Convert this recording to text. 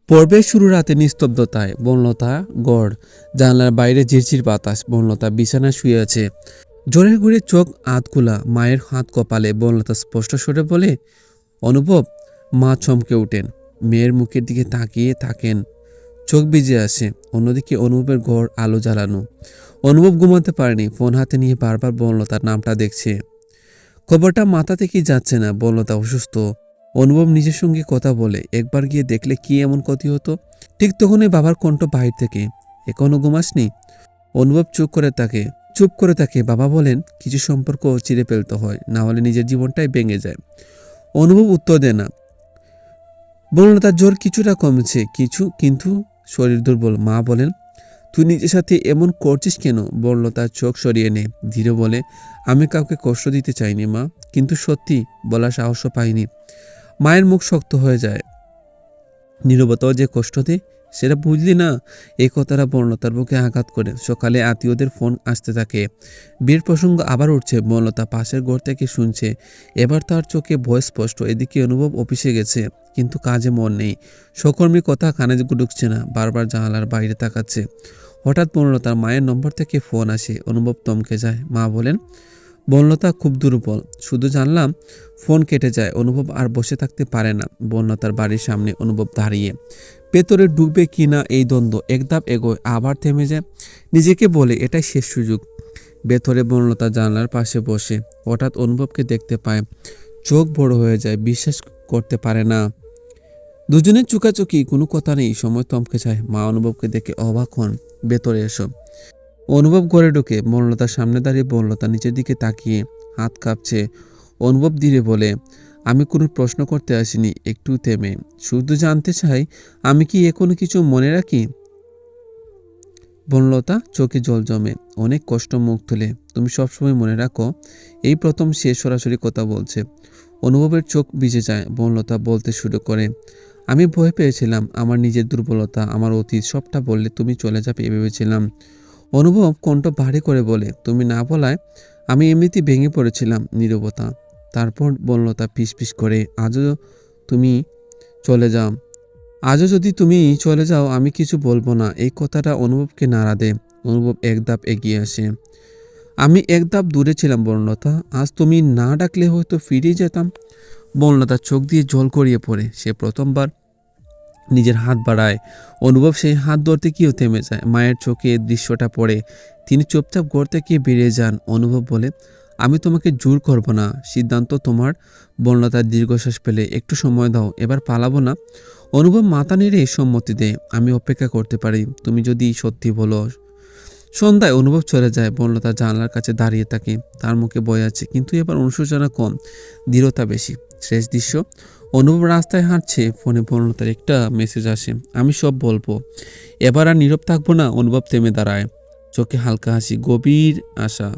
পর্বের শুরু রাতে নিস্তব্ধতায়। বনলতা গড়, জানলার বাইরে ঝিরঝির বাতাস। বনলতা বিছানায় শুয়ে আছে, জোরের ঘুরে চোখ আধ খোলা, মায়ের হাত কপালে। বনলতা স্পষ্ট স্বরে বলে, অনুভব। মা চমকে ওঠেন, মেয়ের মুখের দিকে তাকিয়ে থাকেন, চোখ ভিজে আসে। অন্যদিকে অনুভবের ঘর আলো জ্বালানো। অনুভব ঘুমাতে পারেনি, ফোন হাতে নিয়ে বারবার বনলতার নামটা দেখছে। খবরটা মাথা থেকেই যাচ্ছে না, বনলতা অসুস্থ। অনুভব নিজের সঙ্গে কথা বলে, একবার গিয়ে দেখলে কি এমন ক্ষতি হতো। ঠিক তখনই বাবার কণ্ঠ বাহির থেকে, এখনো ঘুমাসনি? অনুভব চুপ করে থাকে। বাবা বলেন, কিছু সম্পর্ক চিরে ফেলতে হয়, না হলে নিজের জীবনটাই ভেঙে যায়। অনুভব উত্তর দেয় না। বনলতার জ্বর কিছুটা কমেছে, কিন্তু শরীর দুর্বল। মা বলেন, তুই নিজের সাথে এমন করছিস কেন? বনলতার চোখ সরিয়ে নে, ধীরে বলে, আমি কাউকে কষ্ট দিতে চাইনি মা, কিন্তু সত্যি বলার সাহসও পাইনি। মায়ের মুখ শক্ত হয়ে যায়। নীরবতাও যে কষ্ট দেয় সেটা বুঝলি না? এই কথাটা বনলতার বুকে আঘাত করে। সকালে আত্মীয়দের ফোন আসতে থাকে, বিয়ের প্রসঙ্গ আবার উঠছে। বনলতা পাশের ঘর থেকে শুনছে, এবার তার চোখে ভয় স্পষ্ট। এদিকে অনুভব অফিসে গেছে, কিন্তু কাজে মন নেই। সহকর্মীর কথা কানে ঢুকছে না, বারবার জানালার বাইরে তাকাচ্ছে। হঠাৎ বনলতার মায়ের নম্বর থেকে ফোন আসে। অনুভব থমকে যায়। মা বলেন, বনলতা খুব দুর্বল। শুধু জানলাম ফোন কেটে যায়। অনুভব আর বসে থাকতে পারে না। বনলতার বাড়ির সামনে অনুভব দাঁড়িয়ে, ভেতরে ঢুকবে কি না এই দ্বন্দ্ব। এক ধাপ এগোয়, আবার থেমে যায়। নিজেকে বলে, এটাই শেষ সুযোগ। ভেতরে বনলতা জানলার পাশে বসে হঠাৎ অনুভবকে দেখতে পায়। চোখ বড় হয়ে যায়, বিশ্বাস করতে পারে না। দুজনের চোখাচোখি, কোনো কথা নেই। সময় থমকে যায়। মা অনুভবকে দেখে অবাক হন। ভেতরে এসো। অনুভব ঘরে ঢোকে। বনলতার সামনে দাঁড়িয়ে। বনলতা নিচের দিকে তাকিয়ে, হাত কাঁপছে। অনুভব ধীরে বলে, আমি কোনো প্রশ্ন করতে আসিনি। একটু থেমে, শুধু জানতে চাই, আমি কি এখনো কিছু মনে রাখি? বনলতা চোখে জল জমে, অনেক কষ্ট মুখ তুলে, তুমি সবসময় মনে রাখো। এই প্রথম সে সরাসরি কথা বলছে। অনুভবের চোখ ভিজে যায়। বনলতা বলতে শুরু করে, আমি ভয় পেয়েছিলাম, আমার নিজের দুর্বলতা, আমার অতীত সবটা বললে তুমি চলে যাবে ভেবেছিলাম। অনুভব কণ্ঠ ভারী করে বলে, তুমি না বলায় আমি এমনিতেই ভেঙে পড়েছিলাম। নীরবতা। তারপর বনলতা ফিসফিস করে, তুমি চলে যাও আজও যদি তুমি চলে যাও আমি কিছু বলবো না। এই কথাটা অনুভবকে নাড়া দেয়। অনুভব এক ধাপ এগিয়ে আসে। আমি এক ধাপ দূরে ছিলাম বনলতা, আজ তুমি না ডাকলে হয়তো ফিরে যেতাম। বনলতার চোখ দিয়ে জল গড়িয়ে পড়ে। সে প্রথমবার নিজের হাত বাড়ায়। অনুভব সেই হাত ধরতে গিয়েও থেমে যায়। মায়ের চোখে দৃশ্যটা পড়ে। তিনি চুপচাপ ঘর থেকে বেরিয়ে যান। অনুভব বলে, আমি তোমাকে জোর করব না, সিদ্ধান্ত তোমার। বনলতার দীর্ঘশ্বাস পেলে, একটু সময় দাও, এবার পালাবো না। অনুভব মাথা নেড়ে সম্মতি দেয়, আমি অপেক্ষা করতে পারি, তুমি যদি সত্যি বলো। সন্ধ্যায় অনুভব চলে যায়। বনলতা জানলার কাছে দাঁড়িয়ে থাকে। তার মুখে ভয় আছে, কিন্তু এবার অনুশোচনা কম, দৃঢ়তা বেশি। শেষ দৃশ্য, অনুভব রাস্তায় হাঁটছে। ফোনে বনলতার একটা মেসেজ আসে, আমি সব বলবো, এবার আর নীরব থাকবো না। অনুভব থেমে দাঁড়ায়, চোখে হালকা হাসি, গভীর আশা।